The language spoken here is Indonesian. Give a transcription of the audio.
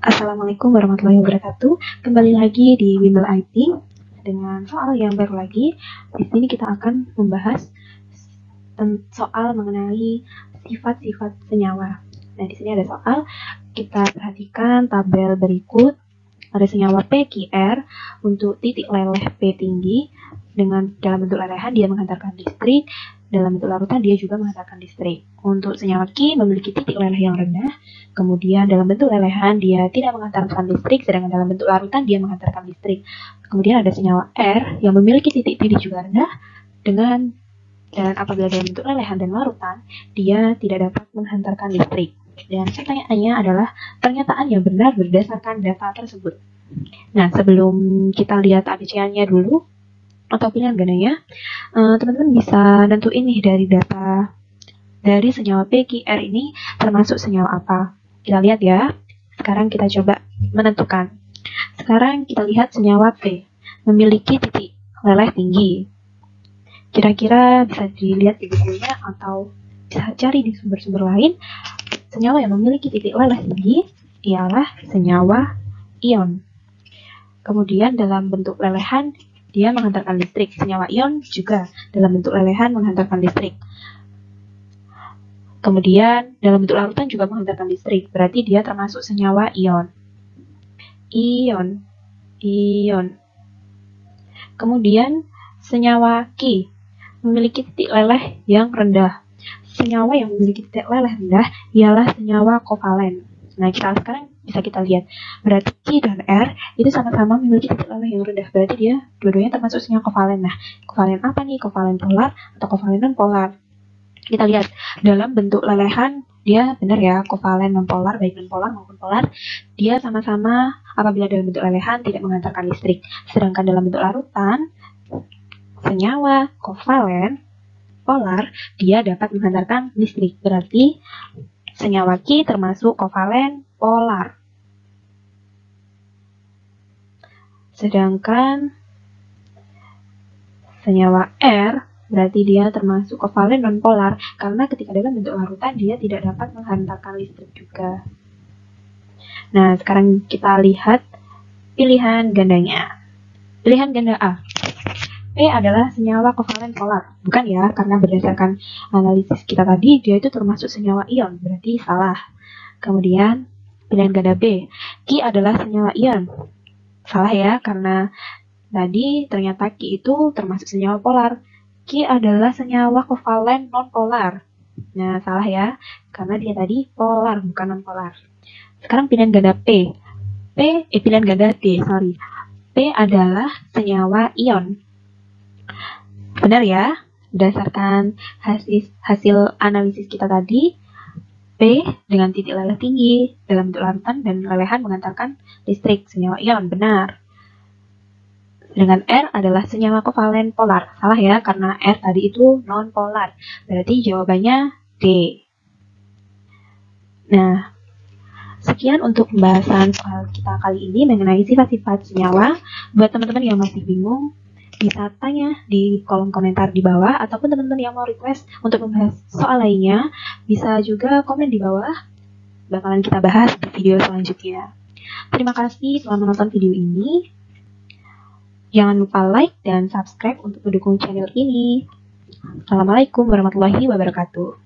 Assalamualaikum warahmatullahi wabarakatuh. Kembali lagi di Bimbel IT dengan soal yang baru lagi. Di sini kita akan membahas soal mengenai sifat-sifat senyawa. Nah, di sini ada soal, kita perhatikan tabel berikut. Ada senyawa PQR untuk titik leleh P tinggi, dengan dalam bentuk lelehan dia menghantarkan listrik, dalam bentuk larutan dia juga menghantarkan listrik. Untuk senyawa Q memiliki titik leleh yang rendah, kemudian dalam bentuk lelehan dia tidak menghantarkan listrik, sedangkan dalam bentuk larutan dia menghantarkan listrik. Kemudian ada senyawa R yang memiliki titik P juga rendah, dan apabila dalam bentuk lelehan dan larutan dia tidak dapat menghantarkan listrik. Dan pertanyaannya adalah pernyataan yang benar berdasarkan data tersebut. Nah, sebelum kita lihat ABC-nya dulu atau pilihan gandanya, teman-teman bisa nentuin nih dari data dari senyawa PQR ini termasuk senyawa apa. Kita lihat ya. Sekarang kita coba menentukan. Sekarang kita lihat senyawa P memiliki titik leleh tinggi. Kira-kira bisa dilihat di bukunya atau bisa cari di sumber-sumber lain. Senyawa yang memiliki titik leleh tinggi ialah senyawa ion. Kemudian dalam bentuk lelehan dia menghantarkan listrik. Senyawa ion juga dalam bentuk lelehan menghantarkan listrik. Kemudian dalam bentuk larutan juga menghantarkan listrik. Berarti dia termasuk senyawa ion. Ion. Kemudian senyawa Q memiliki titik leleh yang rendah. Senyawa yang memiliki titik leleh rendah ialah senyawa kovalen. Nah, sekarang bisa kita lihat. Berarti Q dan R itu sama-sama memiliki titik leleh yang rendah. Berarti dia dua-duanya termasuk senyawa kovalen. Nah, kovalen apa nih? Kovalen polar atau kovalen non-polar? Kita lihat dalam bentuk lelehan dia benar ya, kovalen non-polar, baik non-polar maupun polar, dia sama-sama apabila dalam bentuk lelehan tidak menghantarkan listrik. Sedangkan dalam bentuk larutan, senyawa kovalen polar dia dapat menghantarkan listrik. Berarti senyawa Q termasuk kovalen polar. Sedangkan senyawa R berarti dia termasuk kovalen non-polar, karena ketika dalam bentuk larutan dia tidak dapat menghantarkan listrik juga. Nah, sekarang kita lihat pilihan gandanya. Pilihan ganda A. P adalah senyawa kovalen polar. Bukan ya, karena berdasarkan analisis kita tadi, dia itu termasuk senyawa ion, berarti salah. Kemudian, pilihan ganda B. Q adalah senyawa ion. Salah ya, karena tadi ternyata Q itu termasuk senyawa polar. Q adalah senyawa kovalen non-polar. Nah, salah ya, karena dia tadi polar, bukan non-polar. Sekarang pilihan ganda P. Pilihan ganda D, sorry. P adalah senyawa ion. Benar ya, berdasarkan hasil analisis kita tadi, P dengan titik leleh tinggi dalam bentuk larutan dan lelehan menghantarkan listrik, senyawa ion, benar. Dengan R adalah senyawa kovalen polar. Salah ya, karena R tadi itu non-polar. Berarti jawabannya D. Nah, sekian untuk pembahasan soal kita kali ini mengenai sifat-sifat senyawa. Buat teman-teman yang masih bingung, bisa tanya di kolom komentar di bawah, ataupun teman-teman yang mau request untuk membahas soal lainnya, bisa juga komen di bawah. Bakalan kita bahas di video selanjutnya. Terima kasih telah menonton video ini. Jangan lupa like dan subscribe untuk mendukung channel ini. Assalamualaikum warahmatullahi wabarakatuh.